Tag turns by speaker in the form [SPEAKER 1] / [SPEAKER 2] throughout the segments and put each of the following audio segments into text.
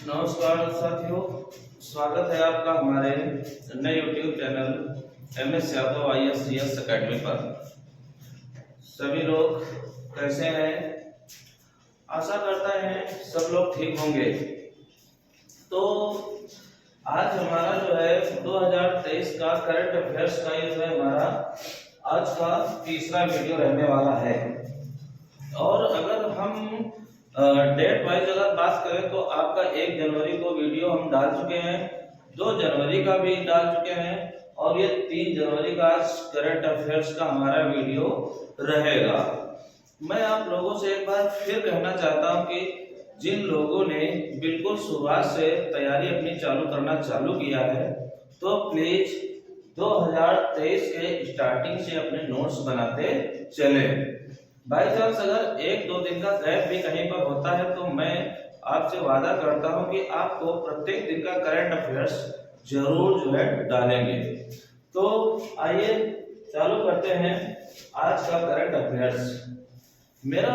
[SPEAKER 1] नमस्कार साथियों, स्वागत है आपका हमारे नए YouTube channel MS Yadav IAS academy पर। सभी लोग कैसे हैं? आशा करता है सब लोग ठीक होंगे। तो आज हमारा जो है 2023 का करंट अफेयर्स का ये जो है हमारा आज का तीसरा वीडियो रहने वाला है। और अगर हम डेट वाइज अगर बात करें तो आपका 1 जनवरी को वीडियो हम डाल चुके हैं, 2 जनवरी का भी डाल चुके हैं और ये 3 जनवरी का आज करंट अफेयर्स का हमारा वीडियो रहेगा। मैं आप लोगों से एक बार फिर कहना चाहता हूं कि जिन लोगों ने बिल्कुल शुरुआत से तैयारी अपनी चालू करना चालू किया है तो प्लीज 2023 के स्टार्टिंग से अपने नोट्स बनाते चले। बाई चांस अगर 1-2 दिन का गैप भी कहीं पर होता है तो मैं आपसे वादा करता हूं कि आपको प्रत्येक दिन का करंट अफेयर्स जरूर जो है डालेंगे। तो आइए चालू करते हैं आज का करंट अफेयर्स। मेरा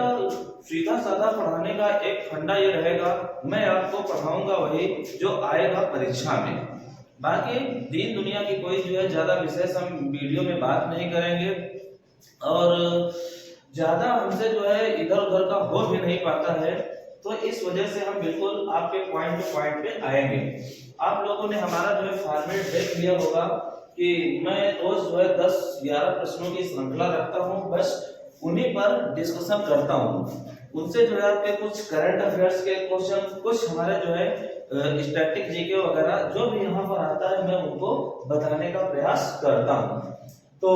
[SPEAKER 1] सीधा साधा पढ़ाने का एक फंडा ये रहेगा, मैं आपको पढ़ाऊंगा वही जो आएगा परीक्षा में। बाकी दीन दुनिया की कोई जो है ज्यादा विशेष हम वीडियो में बात नहीं करेंगे और ज्यादा हमसे जो है इधर उधर का हो भी नहीं पाता है, तो इस वजह से हम बिल्कुल आपके पॉइंट टू पॉइंट पे आएंगे। आप लोगों ने हमारा जो है फॉर्मेट देख लिया होगा कि मैं रोज जो है 10-11 प्रश्नों की श्रृंखला रखता हूं, बस उन्हीं पर डिस्कशन करता हूं। उनसे जो है आपके कुछ करंट अफेयर्स के क्वेश्चन, कुछ हमारे जो है स्टैटिक जीके वगैरह जो भी यहाँ पर आता है मैं उनको बताने का प्रयास करता हूं। तो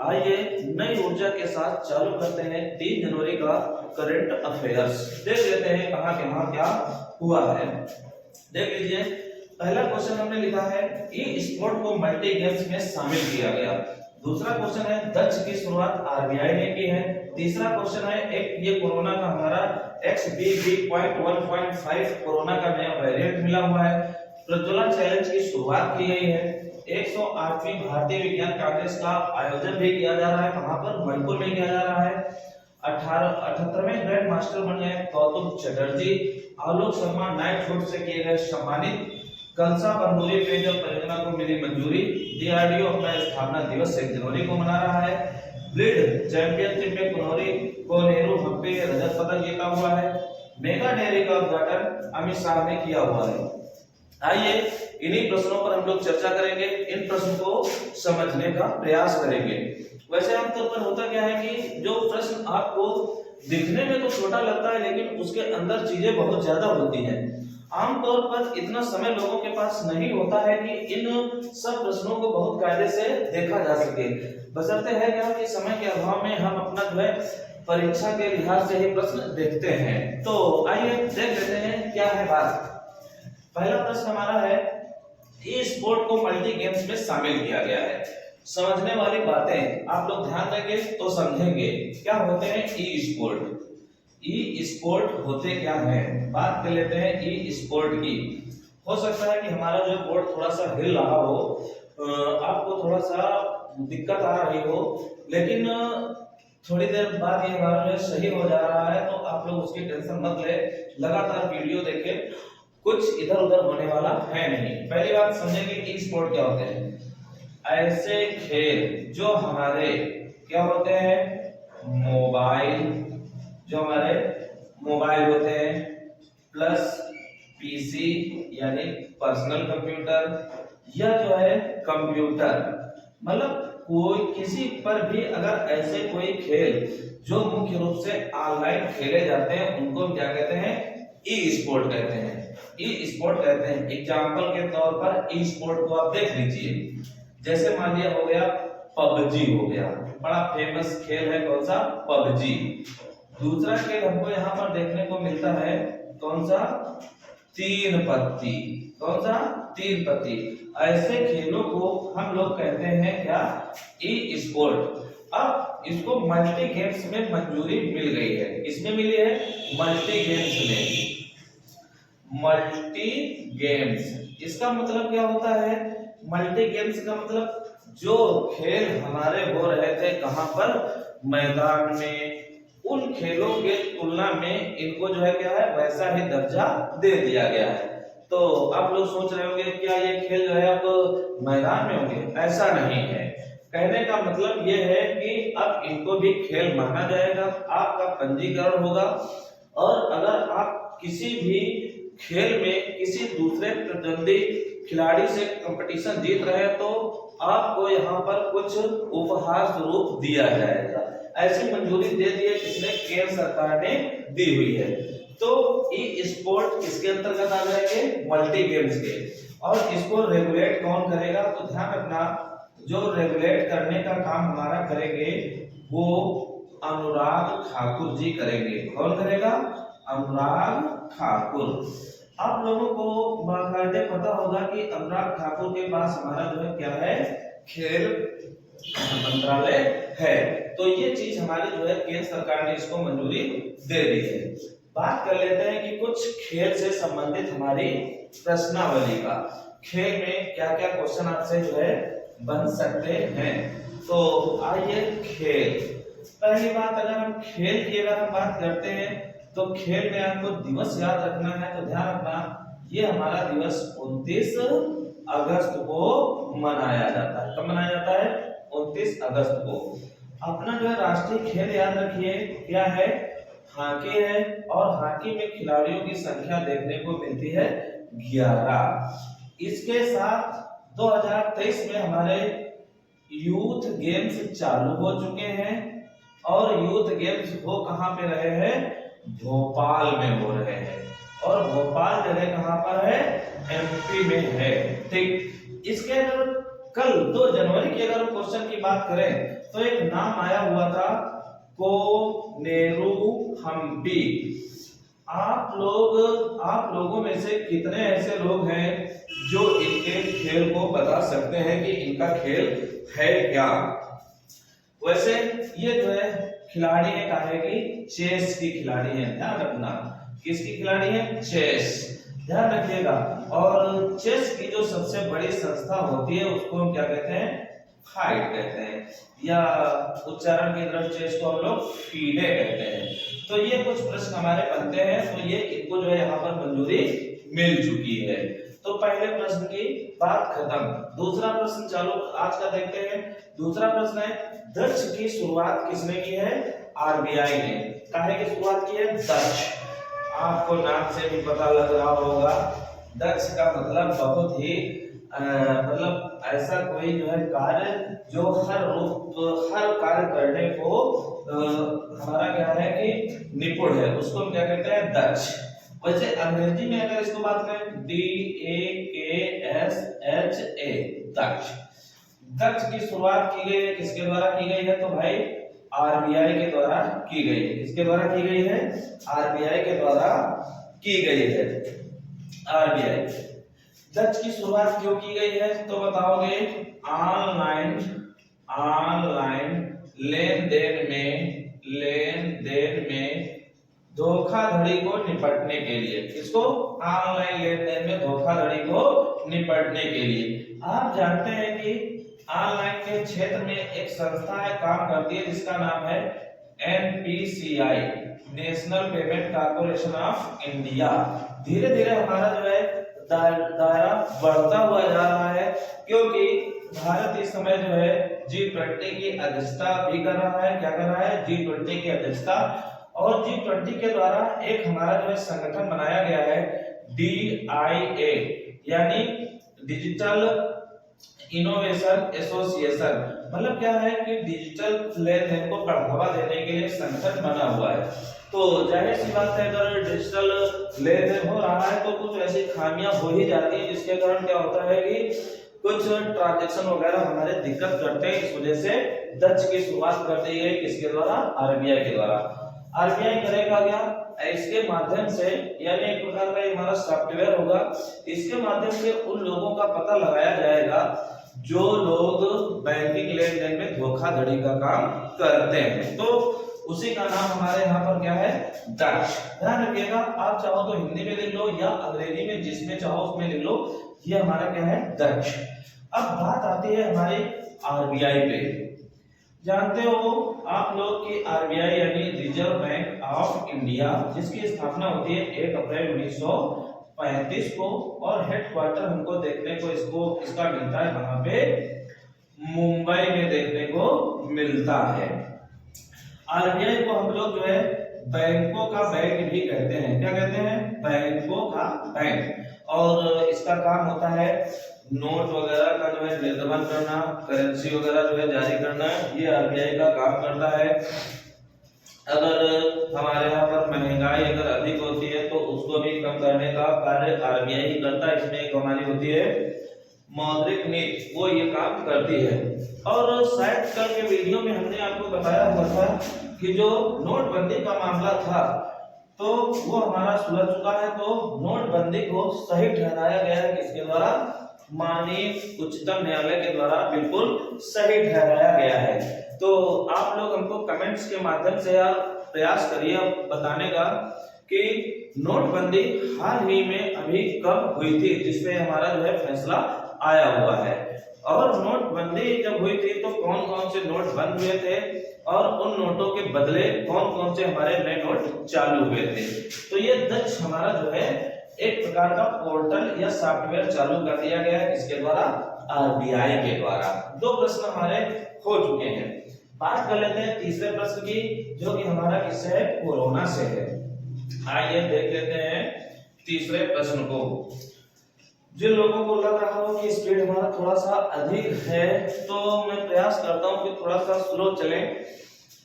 [SPEAKER 1] आइए नई ऊर्जा के साथ चालू करते हैं 3 जनवरी का करंट अफेयर्स। देख लेते हैं कहाँ क्या हुआ है। देख लीजिए, पहला क्वेश्चन हमने लिखा है ई स्पोर्ट को मल्टी गेम्स में शामिल किया गया। दूसरा क्वेश्चन है डच की शुरुआत आरबीआई ने की है। तीसरा क्वेश्चन है एक ये कोरोना का हमारा XBB.1.5 कोरोना का नया वेरिएंट मिला हुआ है। प्रज्वला चैलेंज की शुरुआत की गई है। 108वीं भारतीय विज्ञान कांग्रेस का आयोजन भी किया जा रहा है। कहां पर? मणिपुर में किया जा रहा है। 78वें ग्रैंड मास्टर बन गए गौतम चटर्जी। आलोक शर्मा नाइटहुड से किए गए सम्मानित। कलसा बंदूरी पेयजल परियोजना को मिली मंजूरी। डीआरडीओ अपना स्थापना दिवस 1 जनवरी को मना रहा है। ब्लिड चैंपियनशिप में कुनौरी को नेहरू हम्पी रजत पदक जीता हुआ है। मेगा डेयरी का उद्घाटन अमित शाह ने किया हुआ है। आइए इन्हीं प्रश्नों पर हम लोग चर्चा करेंगे, इन प्रश्न को समझने का प्रयास करेंगे। वैसे आमतौर पर होता क्या है कि जो प्रश्न आपको दिखने में तो छोटा लगता है लेकिन उसके अंदर चीजें बहुत ज्यादा होती हैं। आमतौर पर इतना समय लोगों के पास नहीं होता है कि इन सब प्रश्नों को बहुत कायदे से देखा जा सके। बशर्ते है क्या कि समय के अभाव में हम अपना जो है परीक्षा के लिहाज से ही प्रश्न देखते हैं। तो आइए देख लेते हैं क्या है बात। पहला प्रश्न हमारा है ई स्पोर्ट को मल्टी गेम्स में शामिल किया गया है। समझने वाली बातें आप लोग ध्यान देंगे तो समझेंगे क्या होते हैं ई स्पोर्ट। ई स्पोर्ट होते क्या हैं, बात कर लेते हैं ई स्पोर्ट की। हो सकता है कि हमारा जो बोर्ड थोड़ा सा हिल रहा हो, आपको थोड़ा सा दिक्कत आ रही हो, लेकिन थोड़ी देर बाद ये हमारा जो सही हो जा रहा है, तो आप लोग उसकी टेंशन मत ले, लगातार वीडियो देखें, कुछ इधर उधर होने वाला है नहीं। पहली बात समझेंगे ई स्पोर्ट क्या होते हैं। ऐसे खेल जो हमारे क्या होते हैं, मोबाइल, जो हमारे मोबाइल होते हैं प्लस पीसी यानी पर्सनल कंप्यूटर, या जो है कंप्यूटर, मतलब कोई किसी पर भी अगर ऐसे कोई खेल जो मुख्य रूप से ऑनलाइन खेले जाते हैं उनको हम क्या कहते हैं, ई स्पोर्ट कहते हैं। ई स्पोर्ट कहते हैं। एग्जाम्पल के तौर पर ई स्पोर्ट को आप देख लीजिए, जैसे मान लिया हो गया पबजी हो गया, बड़ा फेमस खेल है कौन सा, पबजी। दूसरा खेल हमको यहाँ पर देखने को मिलता है कौन सा, तीन पत्ती। कौन सा, तीन पत्ती। ऐसे खेलों को हम लोग कहते हैं क्या, ई स्पोर्ट। अब इसको मल्टी गेम्स में मंजूरी मिल गई है। किसमें मिली है, मल्टी गेम्स में। मल्टी गेम्स इसका मतलब क्या होता है, मल्टी गेम्स का मतलब जो खेल हमारे हो रहे थे कहां पर, मैदान में, उन खेलों के तुलना में इनको जो है क्या है, वैसा ही दर्जा दे दिया गया है। तो आप लोग सोच रहे होंगे क्या ये खेल जो है अब मैदान में होंगे? ऐसा नहीं है। कहने का मतलब ये है कि अब इनको भी खेल माना जाएगा, आपका पंजीकरण होगा, और अगर आप किसी भी खेल में किसी दूसरे प्रतिद्वंदी खिलाड़ी से कंपटीशन जीत रहे हैं तो आपको यहाँ पर कुछ उपहार स्वरूप दिया जाएगा। ऐसी मंजूरी दे दी है किसने? केंद्र सरकार ने दी हुई है। तो ई स्पोर्ट किसके अंतर्गत आ जाएंगे? मल्टी गेम्स के। और इसको रेगुलेट कौन करेगा? तो ध्यान रखना, जो रेगुलेट करने का काम हमारा करेंगे वो अनुराग ठाकुर जी करेंगे। कौन करेगा? अनुराग ठाकुर। आप लोगों को बाकायदे पता होगा कि अनुराग ठाकुर के पास हमारा जो है क्या है? खेल मंत्रालय है। तो ये चीज हमारी जो है केंद्र सरकार ने इसको मंजूरी दे दी है। बात कर लेते हैं कि कुछ खेल से संबंधित हमारी प्रश्नावली का, खेल में क्या क्या क्वेश्चन आपसे जो है बन सकते हैं। तो आइए खेल, पहली बात अगर हम खेल की अगर हम बात करते हैं तो खेल में आपको दिवस याद रखना है। तो ध्यान रखना ये हमारा दिवस 29 अगस्त को मनाया जाता है। कब मनाया जाता है? 29 अगस्त को। अपना जो है राष्ट्रीय खेल याद रखिए क्या है? हॉकी है, और हॉकी में खिलाड़ियों की संख्या देखने को मिलती है 11। इसके साथ 2023 में हमारे यूथ गेम्स चालू हो चुके हैं, और यूथ गेम्स हो कहां पे रहे हैं? भोपाल में हो रहे हैं। और भोपाल जगह कहां पर है? एमपी में है। ठीक, इसके अगर कल 2 जनवरी की अगर क्वेश्चन की बात करें तो एक नाम आया हुआ था कोनेरू हम्पी। आप लोगों में से कितने ऐसे लोग हैं जो इनके खेल को बता सकते हैं कि इनका खेल है क्या? वैसे ये जो है खिलाड़ी है काहे की? चेस की खिलाड़ी है। ध्यान रखना, किसकी खिलाड़ी है? चेस। ध्यान रखिएगा। और चेस की जो सबसे बड़ी संस्था होती है उसको हम क्या कहते हैं? फाइड कहते हैं, या उच्चारण की तरफ चेस को हम लोग फीडे कहते हैं। तो ये कुछ प्रश्न हमारे बनते हैं, तो ये इनको जो है यहाँ पर मंजूरी मिल चुकी है। तो पहले प्रश्न की बात खत्म। दूसरा प्रश्न चालू आज का देखते हैं। दूसरा प्रश्न है डच की शुरुआत किसने की है? आरबीआई ने। काहे की शुरुआत की है? डच। आपको नाम से भी पता लग रहा होगा, डच का मतलब बहुत ही मतलब ऐसा कोई जो है कार्य जो हर कार्य करने को हमारा क्या है कि निपुण है, उसको हम क्या कहते हैं? डच। वैसे अंग्रेजी में अगर इसको बात करें DAKSHA, डच। डच की शुरुआत की गई है किसके द्वारा की गई है? तो भाई आरबीआई के द्वारा की गई है। किसके द्वारा की गई है? आरबीआई के द्वारा की गई है। आरबीआई। डच की शुरुआत क्यों की गई है तो बताओगे? ऑनलाइन लेन देन में धोखाधड़ी को निपटने के लिए। किसको? ऑनलाइन लेन देन में धोखाधड़ी को निपटने के लिए। आप जानते हैं कि ऑनलाइन के क्षेत्र में एक संस्था है काम करती है जिसका नाम है NPCI, national payment corporation of India. धीरे धीरे हमारा जो है दायरा बढ़ता हुआ जा रहा है, क्योंकि भारत इस समय जो है G20 की अध्यक्षता भी कर रहा है। क्या कर रहा है? G20 की अध्यक्षता। और G20 के द्वारा एक हमारा जो है संगठन बनाया गया है DIA, यानी डिजिटल इनोवेशन एसोसिएशन। मतलब क्या है कि डिजिटल लेन देन को बढ़ावा देने के लिए संगठन बना हुआ है। तो जाहिर सी बात है अगर डिजिटल लेन देन हो रहा है तो कुछ ऐसी खामियां हो ही जाती है, जिसके कारण क्या होता है कि कुछ ट्रांजैक्शन वगैरह हमारे दिक्कत करते हैं। इस वजह से डच की शुरुआत कर दी गई किसके द्वारा? आरबीआई के द्वारा। आरबीआई करेगा क्या? इसके माध्यम से, यानी एक प्रकार का हमारा सॉफ्टवेयर होगा, इसके माध्यम से उन लोगों का पता लगाया जाएगा जो लोग बैंकिंग लेन देन में धोखाधड़ी का काम करते हैं। तो उसी का नाम हमारे यहाँ पर क्या है? डच। ध्यान रखिएगा, आप चाहो तो हिंदी में लिख लो या अंग्रेजी में, जिसमें चाहो उसमें लिख लो। ये हमारा क्या है? डच। अब बात आती है हमारी आरबीआई पे। जानते हो आप लोग कि आरबीआई यानी रिजर्व बैंक ऑफ इंडिया, जिसकी स्थापना होती है 1 अप्रैल 35 को, और हेडक्वार्टर हमको देखने को इसका मिलता है कहां पे, मुंबई में देखने को मिलता है। आरबीआई को हम लोग जो है बैंकों का बैंक भी कहते हैं। क्या कहते हैं? बैंकों का बैंक। और इसका काम होता है नोट वगैरह का जो है निर्गमन करना, करेंसी वगैरह जो है जारी करना, ये आरबीआई का काम करता है। अगर हमारे यहाँ पर महंगाई अगर अधिक होती है तो उसको भी कम करने का कार्य आरबीआई ही करता है। इसमें एक हमारी होती है मौद्रिक नीति, वो ये काम करती है। और शायद कल के वीडियो में हमने आपको बताया हुआ था कि जो नोटबंदी का मामला था तो वो हमारा सुलझ चुका है। तो नोटबंदी को सही ठहराया गया है किसके द्वारा? माननीय उच्चतम न्यायालय के द्वारा बिल्कुल सही ठहराया गया है। तो आप लोग हमको कमेंट्स के माध्यम से यार प्रयास करिए बताने का कि नोटबंदी हाल ही में अभी कब हुई थी जिसमें हमारा जो है फैसला आया हुआ है, और नोटबंदी जब हुई थी तो कौन कौन से नोट बंद हुए थे और उन नोटों के बदले कौन कौन से हमारे नए नोट चालू हुए थे। तो ये दक्ष हमारा जो है एक प्रकार का पोर्टल या सॉफ्टवेयर चालू कर दिया गया है, इसके द्वारा आरबीआई के द्वारा। दो प्रश्न हमारे हो चुके हैं। बात कर लेते हैं तीसरे प्रश्न की, जो कि हमारा किससे है? कोरोना से है। आइए देख लेते हैं तीसरे प्रश्न को। जिन लोगों को लग रहा हो कि स्पीड हमारा थोड़ा सा अधिक है तो मैं प्रयास करता हूं कि थोड़ा सा स्लो चले।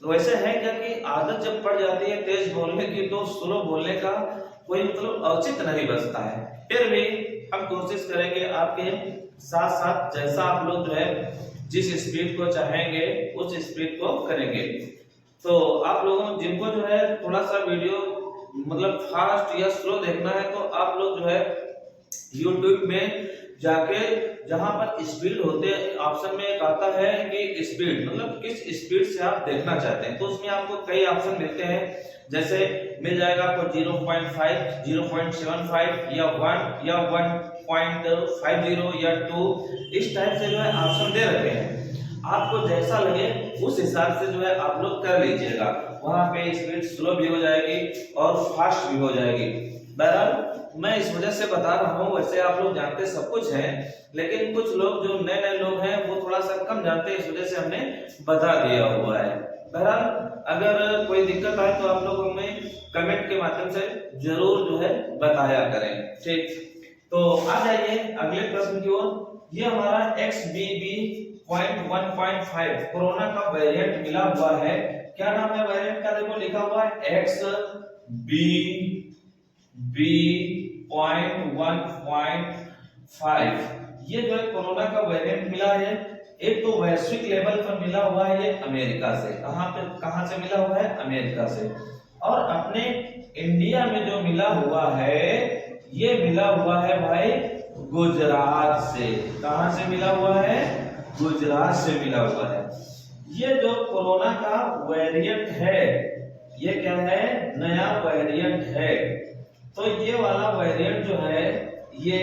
[SPEAKER 1] वैसे है क्या कि आदत जब पड़ जाती है तेज बोलने की तो स्लो बोलने का कोई मतलब औचित्य नहीं बचता है। फिर भी हम कोशिश करेंगे आपके साथ साथ, जैसा आप लोग जो है जिस स्पीड को चाहेंगे उस स्पीड को करेंगे। तो आप लोगों जिनको जो है थोड़ा सा वीडियो मतलब फास्ट या स्लो देखना है तो आप लोग जो है YouTube में जाके जहां पर स्पीड होते ऑप्शन में एक आता है कि स्पीड मतलब किस स्पीड से आप देखना चाहते हैं, तो उसमें आपको कई ऑप्शन मिलते हैं। जैसे मिल जाएगा आपको 0.5, 0.75 या 1 या 1.50 या 2, इस टाइप से जो है ऑप्शन दे रखे हैं। आपको जैसा लगे उस हिसाब से जो है आप लोग कर लीजिएगा। वहां पे स्पीड स्लो भी हो जाएगी और फास्ट भी हो जाएगी। बहरहाल मैं इस वजह से बता रहा हूँ, वैसे आप लोग जानते सब कुछ हैं, लेकिन कुछ लोग जो नए नए लोग हैं वो थोड़ा सा कम जानते हैं, इस वजह से हमने बता दिया हुआ है। बहरहाल अगर कोई दिक्कत आए तो आप लोग हमें कमेंट के माध्यम से जरूर जो है बताया करें। ठीक, तो आ जाइए अगले प्रश्न की ओर। ये हमारा XBB.1.5 कोरोना का वेरिएंट मिला हुआ है। क्या नाम है वेरिएंट का? देखो लिखा हुआ है XBB.1.5। ये जो है कोरोना का वेरिएंट मिला है। एक तो वैश्विक लेवल पर मिला हुआ है ये अमेरिका से। कहां से मिला हुआ है? अमेरिका से। और अपने इंडिया में जो मिला हुआ है ये मिला हुआ है भाई गुजरात से। कहां से मिला हुआ है? गुजरात से मिला हुआ है। ये जो कोरोना का वेरिएंट है ये क्या है? नया वेरिएंट है। तो ये वाला वेरिएंट जो है ये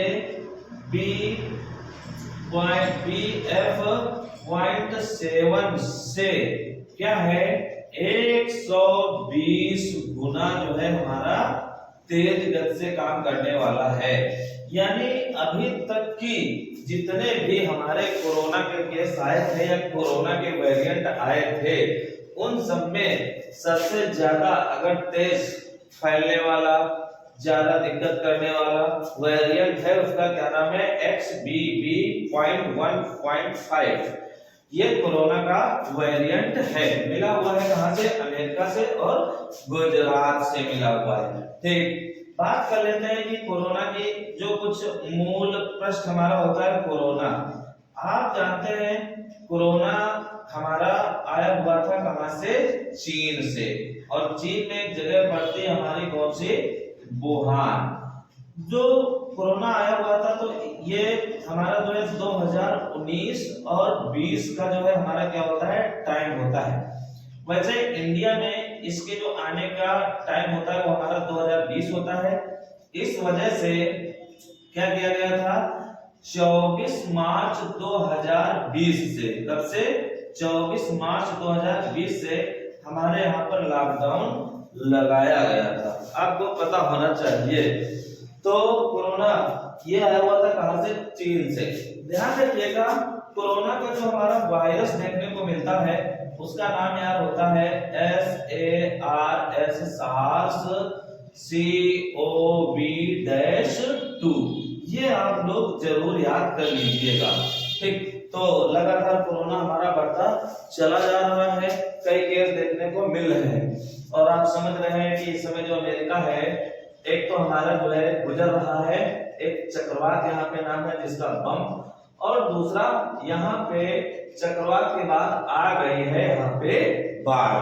[SPEAKER 1] BF.7 से क्या है? 120 गुना जो है हमारा तेज गति से काम करने वाला है। यानी अभी तक की जितने भी हमारे कोरोना के केस आए थे या कोरोना के वेरिएंट आए थे उन सब में सबसे ज्यादा अगर तेज फैलने वाला, ज्यादा दिक्कत करने वाला वेरिएंट है उसका क्या नाम है? XBB.1.5। ये कोरोना का वेरिएंट है। मिला हुआ है कहां से? अमेरिका से और गुजरात से मिला हुआ है। ठीक, बात कर लेते हैं कि कोरोना की जो कुछ मूल प्रश्न हमारा होता है। कोरोना आप जानते हैं कोरोना हमारा आया हुआ था कहां से? चीन से। और चीन में एक जगह पड़ती है हमारी कौन सी? वुहान। जो कोरोना आया हुआ था तो ये हमारा जो है 2019 और 20 का जो है हमारा क्या होता है? टाइम होता है। वैसे इंडिया में इसके जो आने का टाइम होता है वो हमारा 2020 होता है। इस वजह से क्या किया गया था? 24 मार्च 2020 से, कब से? 24 मार्च 2020 से हमारे यहाँ पर लॉकडाउन लगाया गया था। आपको पता होना चाहिए तो कोरोना ये आया हुआ था कहां से? चीन से। ध्यान रखिएगा कोरोना का जो हमारा वायरस देखने को मिलता है उसका नाम यार होता है SARS, सार्स CoV-2। ये आप लोग जरूर याद कर लीजिएगा। ठीक, तो लगातार कोरोना हमारा बढ़ता चला जा रहा है, कई केस देखने को मिल रहे हैं और आप समझ रहे हैं कि इस समय जो अमेरिका है एक तो हमारा जो है गुजर रहा है एक चक्रवात, यहाँ पे नाम है जिसका बम, और दूसरा यहाँ पे चक्रवात के बाद आ गई है यहाँ पे बाढ़।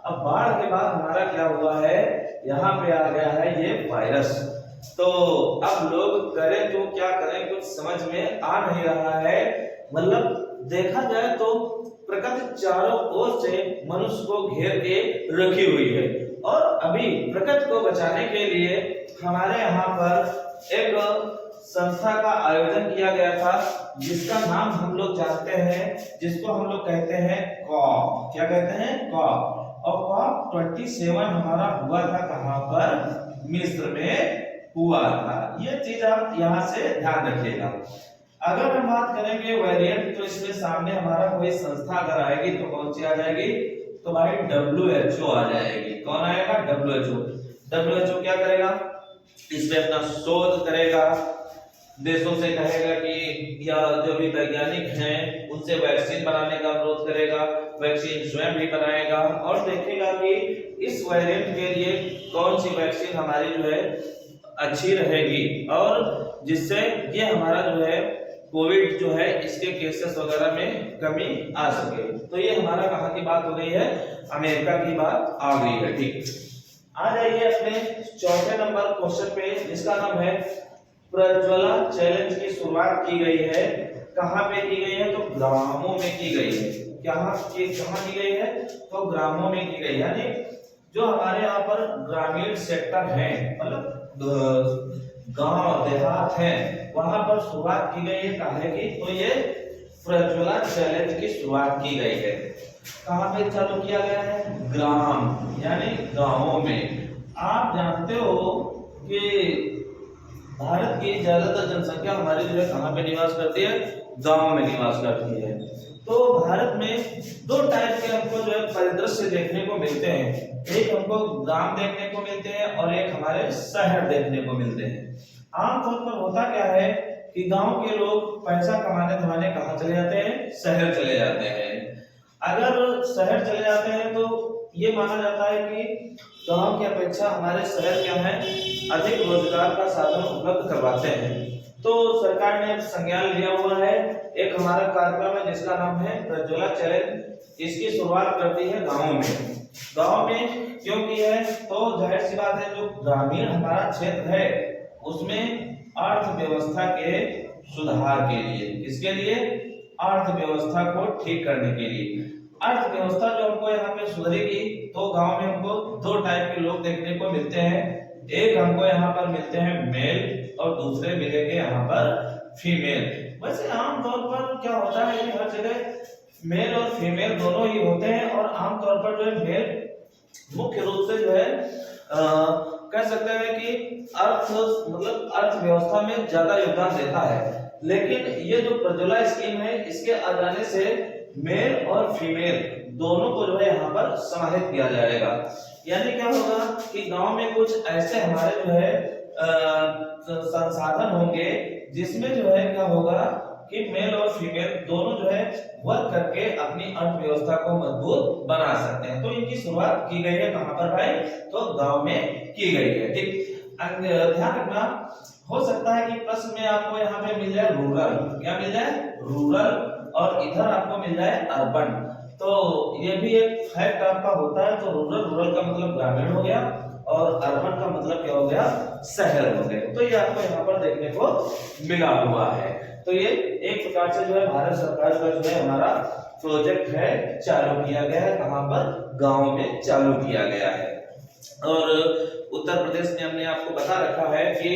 [SPEAKER 1] अब बाढ़ के बाद हमारा क्या हुआ है, यहाँ पे आ गया है ये वायरस। तो अब लोग करें तो क्या करें, कुछ समझ में आ नहीं रहा है। मतलब देखा जाए तो प्रकृति चारों ओर से मनुष्य को घेर के रखी हुई है और अभी प्रकृति को बचाने के लिए हमारे यहाँ पर एक संस्था का आयोजन किया गया था जिसका नाम हम लोग जानते हैं, जिसको हम लोग कहते हैं कॉप। क्या कहते हैं? कॉप। और कॉप 27 हमारा हुआ था कहां पर? मिस्र में हुआ था। ये चीज आप यहाँ से ध्यान रखिएगा। अगर हम बात करेंगे वेरिएंट, तो इसमें सामने हमारा कोई संस्था अगर आएगी तो कौन सी आ जाएगी? तो भाई WHO आ जाएगी। कौन आएगा? WHO। WHO क्या करेगा? इसमें अपना शोध करेगा, देशों से कहेगा कि या जो भी वैज्ञानिक हैं उनसे वैक्सीन बनाने का अनुरोध करेगा, वैक्सीन स्वयं भी बनाएगा और देखेगा कि इस वेरिएंट के लिए कौन सी वैक्सीन हमारी जो है अच्छी रहेगी और जिससे ये हमारा जो है कोविड जो है इसके केसेस वगैरह में कमी आ सके। तो ये हमारा कहाँ की बात हो गई है? अमेरिका की बात आ गई है। ठीक, आ जाइए अपने चौथे नंबर क्वेश्चन पे जिसका नाम है प्रज्वला चैलेंज की शुरुआत की गई है। कहां पे की गई है? तो ग्रामों में की गई है। कहां की गई है? तो ग्रामों में की गई, यानी जो हमारे यहाँ पर ग्रामीण सेक्टर है, मतलब गांव देहात है, वहां पर शुरुआत की गई है। काहे की? तो ये प्रज्वला चैलेंज की शुरुआत की गई है। कहां पे चालू किया गया है? ग्राम यानी गांवों में। आप जानते हो कि भारत की ज्यादातर जनसंख्या हमारी जो है कहां पे निवास करती है? गांव में निवास करती है। तो भारत में दो टाइप के हमको जो है परिदृश्य देखने को मिलते हैं। एक हमको ग्राम देखने को मिलते हैं और एक हमारे शहर देखने को मिलते हैं। आमतौर पर होता क्या है कि गांव के लोग पैसा कमाने धमाने कहाँ चले जाते हैं? शहर चले जाते हैं। अगर शहर चले जाते हैं तो ये माना जाता है कि गांव की अपेक्षा हमारे शहर क्या है, अधिक रोजगार का साधन उपलब्ध करवाते हैं। तो सरकार ने संज्ञान लिया हुआ है, एक हमारा कार्यक्रम है जिसका नाम है प्रज्वला चैलेंज। इसकी शुरुआत करती है गाँव में। गाँव में क्यों की है? तो जाहिर सी बात है जो ग्रामीण हमारा क्षेत्र है उसमें अर्थव्यवस्था के सुधार के लिए, किसके लिए? अर्थव्यवस्था को ठीक करने के लिए। अर्थव्यवस्था जो हमको यहाँ पे सुधरेगी तो गांव में हमको दो टाइप के लोग देखने को मिलते हैं। एक हमको यहाँ पर मिलते हैं मेल और दूसरे मिलेंगे यहाँ पर फीमेल। वैसे आमतौर पर क्या होता है कि हर जगह मेल और फीमेल दोनों ही होते हैं और आमतौर पर जो है मेल मुख्य रूप से जो है कह सकते हैं कि अर्थव्यवस्था में ज्यादा योगदान देता है। लेकिन ये जो प्रज्वला स्कीम है इसके आ जाने से मेल और फीमेल दोनों को जो है यहाँ पर समाहित किया जाएगा। यानी क्या होगा कि गांव में कुछ ऐसे हमारे जो है संसाधन होंगे जिसमें जो है क्या होगा कि मेल और फीमेल दोनों जो है वर्क करके अपनी अर्थव्यवस्था को मजबूत बना सकते हैं। तो इनकी शुरुआत की गई है कहां पर भाई? तो गांव में की गई है। ठीक, ध्यान रखना, हो सकता है कि प्रश्न में आपको यहाँ पे मिल जाए रूरल। क्या मिल जाए? रूरल, और इधर आपको मिल जाए अर्बन। तो ये भी एक फैक्ट आपका होता है। तो रूरल का मतलब ग्रामीण हो गया और अर्बन का मतलब क्या हो गया? शहर हो गए। तो ये आपको यहाँ पर देखने को मिला हुआ है। तो ये एक प्रकार से जो है भारत सरकार का जो है हमारा प्रोजेक्ट है चालू किया गया है। कहां पर? गांव में चालू किया गया है। और उत्तर प्रदेश में हमने आपको बता रखा है कि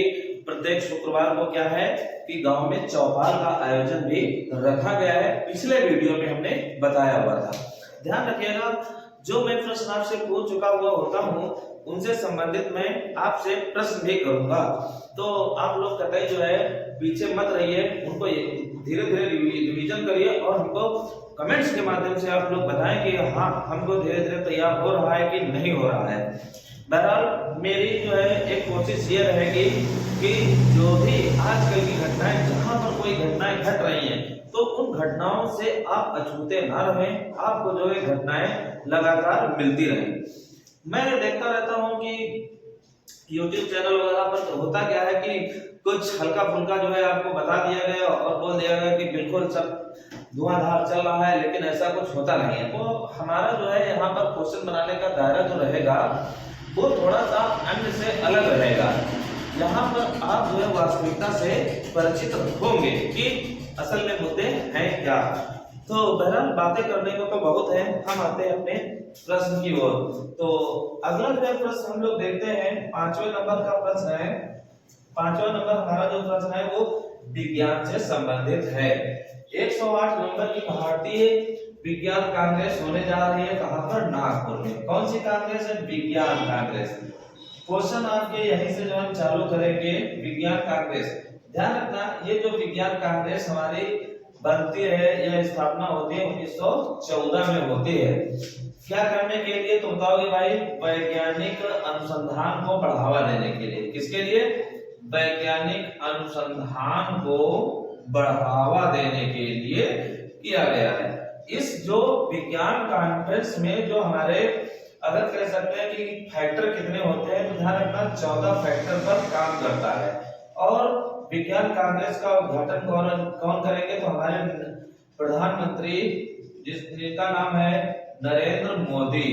[SPEAKER 1] प्रत्येक शुक्रवार को क्या है कि गांव में चौपाल का आयोजन भी रखा गया है। पिछले वीडियो में हमने बताया हुआ था। ध्यान रखिएगा जो मैं प्रश्न आपसे पूछ चुका हुआ होता हूँ उनसे संबंधित मैं आपसे प्रश्न भी करूंगा। तो आप लोग कतई जो है पीछे मत रहिए, उनको धीरे धीरे रिवीजन करिए और हमको कमेंट्स के माध्यम से आप लोग बताएं कि हाँ हमको धीरे धीरे तैयार हो रहा है कि नहीं हो रहा है। बहरहाल मेरी जो है एक कोशिश ये रहेगी कि जो भी आजकल की घटनाएं, जहां पर कोई घटनाएं घट रही हैं तो उन घटनाओं से आप अछूते ना रहें, आपको जो है घटनाएं लगातार मिलती रहें। मैं देखता रहता हूं कि YouTube चैनल वगैरह पर होता क्या है कि कुछ हल्का फुल्का जो है आपको बता दिया गया और बोल दिया गया कि बिल्कुल सब धुआंधार चल रहा है, लेकिन ऐसा कुछ होता नहीं है। तो हमारा जो है यहाँ पर क्वेश्चन बनाने का दायरा जो रहेगा वो थोड़ा सा अन्य से अलग रहेगा। यहाँ पर आप जो है वास्तविकता से परिचित होंगे कि असल में मुद्दे हैं क्या। तो बहरहाल बातें करने को तो बहुत है, हम आते हैं अपने प्रश्न की ओर। तो अगला जो प्रश्न हम लोग देखते हैं, 5वें नंबर का प्रश्न है। 5वां नंबर हमारा जो प्रश्न है वो विज्ञान से संबंधित है। 108 नंबर की भारतीय विज्ञान कांग्रेस होने जा रही है, कहां पर? नागपुर में। कौन सी कांग्रेस है? विज्ञान कांग्रेस। क्वेश्चन आपके यहीं से जो हम चालू करेंगे, विज्ञान कांग्रेस। ध्यान रखना ये जो विज्ञान कांग्रेस हमारी बनती है, यह स्थापना होती है 1914 में होती है। क्या करने के लिए? तो बताओगे भाई, वैज्ञानिक अनुसंधान को बढ़ावा देने के लिए। किसके लिए? वैज्ञानिक अनुसंधान को बढ़ावा देने के लिए किया गया है। इस जो विज्ञान कांग्रेस में जो हमारे अगर कह सकते हैं कि फैक्टर कितने होते हैं, तो ध्यान रखना 14 फैक्टर पर काम करता है। और विज्ञान कांग्रेस का उद्घाटन कौन करेंगे? तो हमारे प्रधानमंत्री जिसका नाम है नरेंद्र मोदी।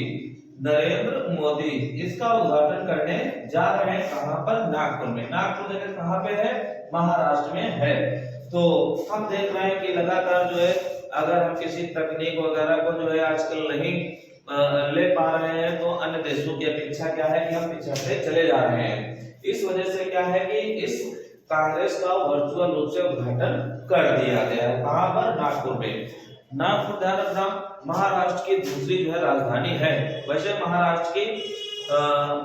[SPEAKER 1] नरेंद्र मोदी इसका उद्घाटन करने जा रहे हैं। कहां पर? नागपुर में। नागपुर जगह कहां पे है? महाराष्ट्र में है। तो हम देख रहे हैं कि लगातार जो है अगर हम किसी तकनीक वगैरह को जो है आजकल नहीं ले पा रहे हैं तो अन्य देशों की अपेक्षा क्या है कि हम पिछड़ते चले जा रहे हैं। इस वजह से क्या है कि इस कांग्रेस का वर्चुअल रूप से उद्घाटन कर दिया गया है। कहां पर? नागपुर में। नागपुर ध्यान रखना महाराष्ट्र की दूसरी जो है राजधानी है। वैसे महाराष्ट्र की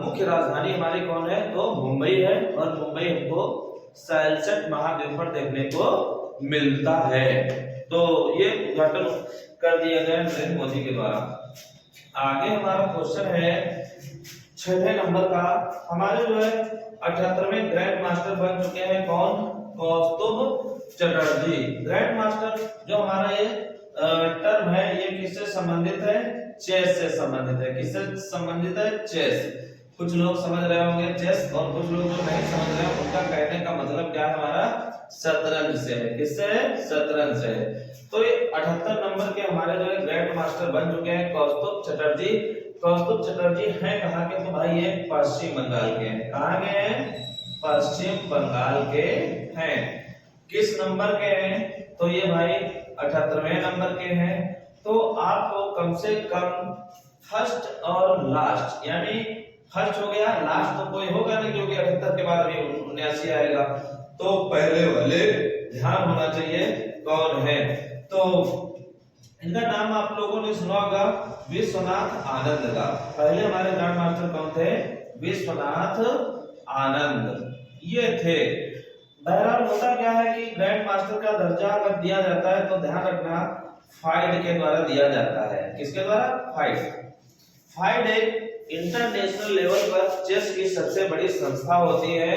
[SPEAKER 1] मुख्य राजधानी हमारी कौन है? तो मुंबई है। और मुंबई हमको सैलसट महाद्वीप पर देखने को मिलता है। तो ये उद्घाटन कर दिया गया नरेंद्र मोदी के द्वारा। आगे हमारा क्वेश्चन है 6वें नंबर का। हमारे जो है 78वें ग्रैंड मास्टर बन चुके हैं कौन? कौस्तुभ चटर्जी। ग्रैंड मास्टर जो हमारा ये टर्म है ये किससे संबंधित है? चेस से संबंधित है। किससे संबंधित है? चेस। कुछ लोग समझ रहे होंगे चेस, और कुछ लोग जो नहीं समझ रहे हैं उनका कहने का मतलब क्या है? हमारा शतरंज से है। किससे है? शतरंज से है। तो ये 78 नंबर के हमारे जो है ग्रैंड मास्टर बन चुके हैं कौस्तुभ चटर्जी। कौस्तुभ चटर्जी हैं कहाँ के? तो भाई ये पश्चिम बंगाल के हैं। कहाँ के हैं? पश्चिम बंगाल के हैं। किस नंबर के हैं? तो ये भाई 78वें नंबर के हैं। तो आपको कम से कम फर्स्ट और लास्ट, यानी फर्स्ट हो गया, लास्ट तो कोई होगा नहीं क्योंकि 78 के बाद अभी 79 आएगा। तो पहले वाले ध्यान होना चाहिए कौन है। तो इनका नाम आप लोगों ने सुना होगा, विश्वनाथ आनंद का। पहले हमारे ग्रैंड मास्टर कौन थे? विश्वनाथ आनंद ये थे। बहरहाल होता क्या है कि ग्रैंड मास्टर का दर्जा अगर दिया जाता है तो ध्यान रखना फाइड के द्वारा दिया जाता है। किसके द्वारा? फाइड। फाइड एक इंटरनेशनल लेवल पर चेस की सबसे बड़ी संस्था होती है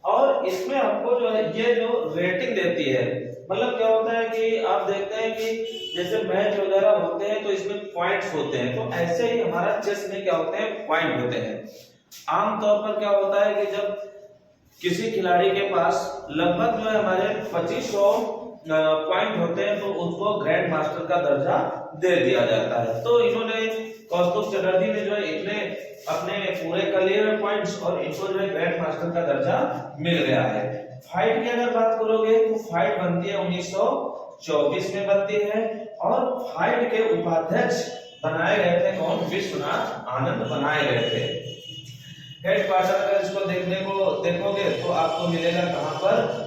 [SPEAKER 1] और इसमें हमको जो है ये जो रेटिंग देती है, मतलब क्या होता है कि आप देखते हैं कि जैसे मैच वगैरह होते हैं तो इसमें पॉइंट्स होते हैं, तो ऐसे ही हमारा चेस में क्या होते हैं? पॉइंट होते हैं। आमतौर पर क्या होता है कि जब किसी खिलाड़ी के पास लगभग जो है हमारे 2500 पॉइंट होते हैं तो उसको ग्रैंड मास्टर का दर्जा दे दिया जाता है। तो इन्होंने कौस्तुभ चटर्जी ने जो है इतने अपने पूरे कर लिए पॉइंट्स और इनको जो है ग्रैंड मास्टर का दर्जा मिल गया है। फाइट की अगर बात करोगे तो फाइट बनती है 1924 में बनती है और फाइट के उपाध्यक्ष बनाए गए थे कौन? विश्वनाथ आनंद बनाए गए थे। हेडक्वार्टर अगर इसको देखोगे तो आपको मिलेगा कहां पर?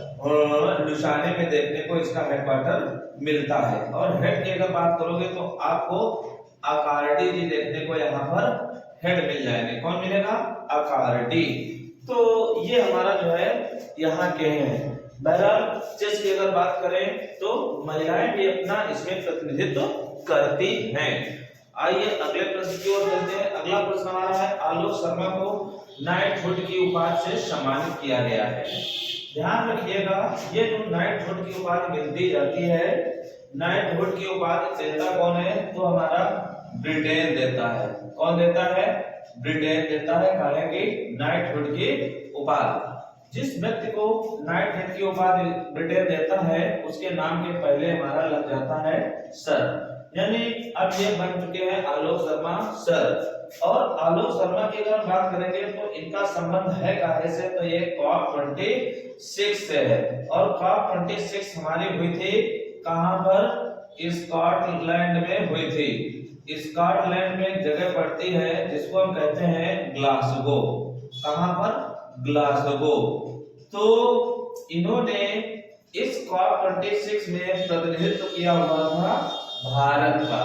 [SPEAKER 1] लुसाने में देखने को इसका हेडक्वार्टर मिलता है। और हेड की अगर बात करोगे तो आपको अकार्डी जी देखने को यहाँ पर हेड मिल जाएंगे। कौन मिलेगा? अकार्डी। तो ये हमारा जो है यहाँ के हैं। बहरहाल चेस की अगर बात करें तो महिलाएं भी अपना इसमें प्रतिनिधित्व करती हैं। आइए अगले प्रश्न की ओर चलते हैं। अगला प्रश्न हमारा है, आलोक शर्मा को नाइटहुड की उपाधि से सम्मानित किया गया है। ध्यान रखिएगा, ये जो नाइटहुड की उपाधि मिलती जाती है, नाइटहुड की उपाधि देता कौन है? तो हमारा ब्रिटेन देता है। कौन देता है? ब्रिटेन देता है। कहा कि नाइटहुड की उपाधि जिस व्यक्ति को नाइटहुड की उपाधि ब्रिटेन देता है उसके नाम के पहले हमारा लग जाता है सर। यानी अब ये बन चुके हैं आलोक शर्मा सर। और आलोक शर्मा की अगर बात करेंगे तो इनका संबंध है काहे से? तो ये COP26 से है। और COP26 हमारी हुई थी कहां पर? स्कॉटलैंड में हुई थी। स्कॉटलैंड में एक जगह पड़ती है जिसको हम कहते हैं ग्लासगो। कहां पर? ग्लासगो। तो इन्होंने इस COP26 में प्रतिनिधित्व किया हुआ था भारत का।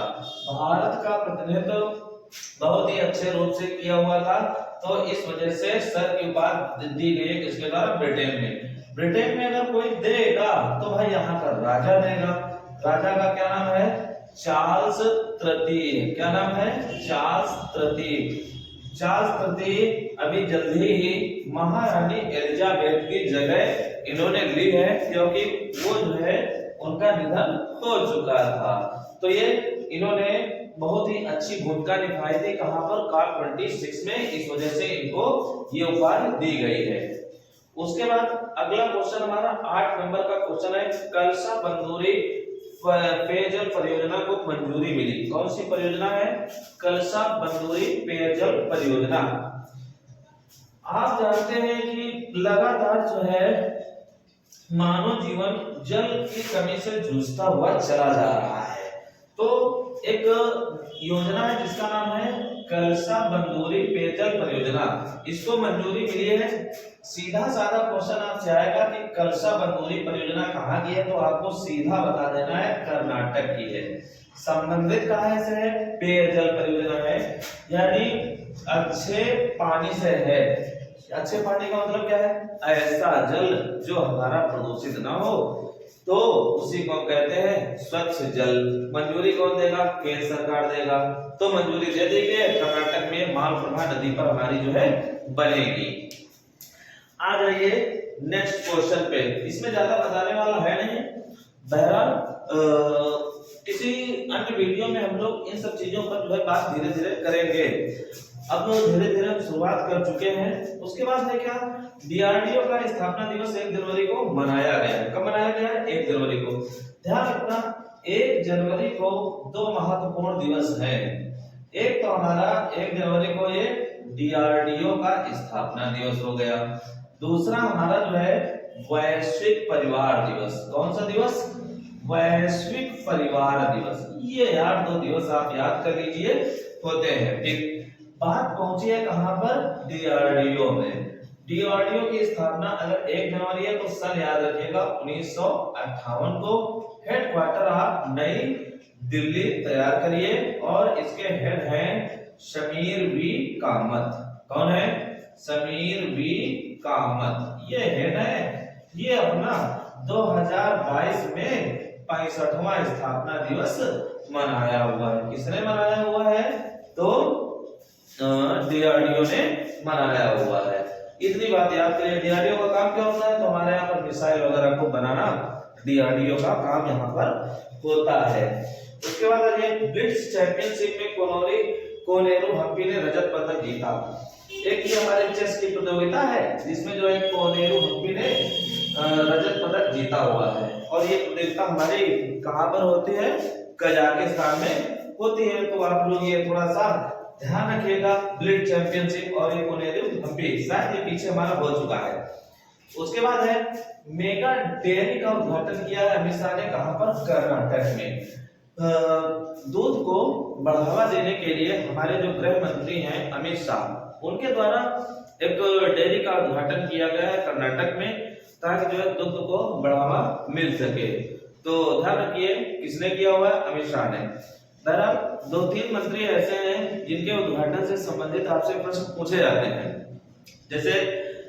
[SPEAKER 1] भारत का प्रतिनिधित्व बहुत ही अच्छे रूप से किया हुआ था। तो इस वजह से सर की उपाधि दी गई है किसके द्वारा? ब्रिटेन में। ब्रिटेन में अगर कोई देगा तो भाई यहाँ का राजा देगा। राजा का क्या नाम है? चार्ल्स तृतीय। क्या नाम है? चार्ल्स तृतीय। चार्ल्स तृतीय अभी जल्दी ही महारानी एलिजाबेथ की जगह इन्होंने ली है, क्योंकि वो जो है उनका निधन हो चुका था। तो ये इन्होंने बहुत ही अच्छी भूमिका निभाई थी कहां पर? COP26 में। इस वजह से इनको ये उपाधि दी गई है। उसके बाद अगला क्वेश्चन हमारा 8 नंबर का क्वेश्चन है, कलसा बंदूरी पेयजल परियोजना को मंजूरी मिली। कौन सी परियोजना है? कलसा बंदूरी पेयजल परियोजना। आप जानते हैं कि लगातार जो है मानव जीवन जल की कमी से जूझता हुआ चला जा रहा है। तो एक योजना है जिसका नाम है कलसा बंदूरी पेयजल परियोजना, इसको मंजूरी मिली है। सीधा साधा क्वेश्चन आपसे आएगा कि कलसा बंदूरी परियोजना कहाँ की है, तो आपको सीधा बता देना है कर्नाटक की है। संबंधित कहाँ से है? पेयजल परियोजना है, यानी अच्छे पानी से है। अच्छे पानी का मतलब क्या है? ऐसा जल जो हमारा प्रदूषित ना हो, तो उसी को कहते हैं स्वच्छ जल। मंजूरी कौन देगा? केंद्र सरकार देगा। तो मंजूरी दे दी गई, कर्नाटक में मालप्रभा नदी पर हमारी जो है बनेगी। आ जाइए नेक्स्ट क्वेश्चन पे। इसमें ज्यादा बताने वाला है नहीं। बहरहाल किसी अन्य वीडियो में हम लोग इन सब चीजों पर जो है बात धीरे धीरे करेंगे। अब धीरे धीरे हम शुरुआत कर चुके हैं। उसके बाद है क्या? डीआरडीओ का स्थापना दिवस 1 जनवरी को मनाया गया है। कब मनाया गया है? 1 जनवरी को। ध्यान रखना, 1 जनवरी को 2 महत्वपूर्ण दिवस हैं। एक तो हमारा 1 जनवरी को ये डीआरडीओ का स्थापना दिवस हो गया। दूसरा हमारा जो है वैश्विक परिवार दिवस। कौन सा दिवस? वैश्विक परिवार दिवस। ये यार 2 दिवस आप याद कर लीजिए, होते हैं। ठीक, बात पहुंची है कहां पर? डीआरडीओ में। डीआरडीओ की स्थापना अगर 1 जनवरी है तो सन याद रखिएगा 1958 को। हेडक्वार्टर आप नई दिल्ली तैयार करिए और इसके हेड हैं शमीर वी कामत। कौन है? शमीर वी कामत ये हेड है। ये अपना 2022 में 65वां स्थापना दिवस मनाया हुआ है। किसने मनाया हुआ है? तो डीआरडीओ ने मनाया हुआ है। इतनी बात याद करिए। डीआरडीओ का काम क्या होता है? तो हमारे यहाँ पर मिसाइल वगैरह को बनाना डीआरडीओ का काम यहाँ पर होता है। उसके बाद ये ब्लिट्ज चैंपियनशिप में कोनेरू हम्पी ने रजत पदक जीता। एक ये हमारे चेस की प्रतियोगिता है जिसमें जो है कोनेरू हम्पी ने रजत पदक जीता हुआ है। और ये प्रतियोगिता हमारी कहाँ पर होती है? कजाकिस्तान में होती है। तो आप लोग ये थोड़ा सा ध्यान रखिएगा। ब्लिट्ज चैंपियनशिप और ये कोनेरू हम्पी शायद ये पीछे हमारा हो चुका है। उसके बाद है मेगा डेयरी का उद्घाटन किया है अमित शाह ने। कहां पर? कर्नाटक में। दूध को बढ़ावा देने के लिए हमारे जो गृह मंत्री हैं अमित शाह, उनके द्वारा एक डेयरी का उद्घाटन किया गया है कर्नाटक में, ताकि जो है दूध को बढ़ावा मिल सके। तो ध्यान रखिए किसने किया हुआ है? अमित शाह ने। बहरहाल 2-3 मंत्री ऐसे हैं जिनके उद्घाटन से संबंधित आपसे प्रश्न पूछे जाते हैं, जैसे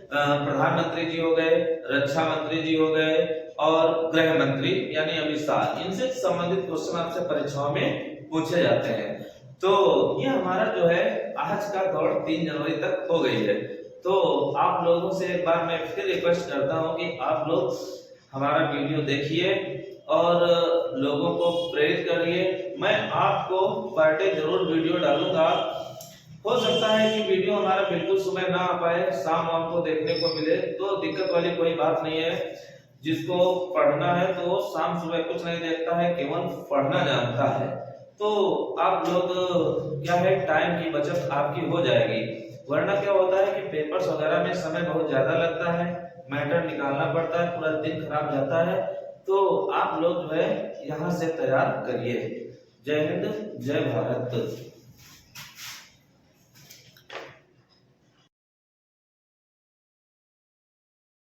[SPEAKER 1] प्रधानमंत्री जी हो गए, रक्षा मंत्री जी हो गए और गृह मंत्री यानी अमित शाह। इनसे संबंधित क्वेश्चन आपसे परीक्षाओं में पूछे जाते हैं। तो ये हमारा जो है आज का दौड़ 3 जनवरी तक हो गई है। तो आप लोगों से एक बार मैं फिर रिक्वेस्ट करता हूं कि आप लोग हमारा वीडियो देखिए और लोगों को प्रेरित करिए। मैं आपको पर डे जरूर वीडियो डालूंगा। हो सकता है कि वीडियो हमारा बिल्कुल सुबह ना आ पाए, शाम वाम को देखने को मिले, तो दिक्कत वाली कोई बात नहीं है। जिसको पढ़ना है तो वो शाम सुबह कुछ नहीं देखता है, केवल पढ़ना जानता है। तो आप लोग क्या है, टाइम की बचत आपकी हो जाएगी। वरना क्या होता है कि पेपर्स वगैरह में समय बहुत ज्यादा लगता है, मैटर निकालना पड़ता है, पूरा दिन खराब जाता है। तो आप लोग जो है यहाँ से तैयार करिए। जय हिंद, जय भारत।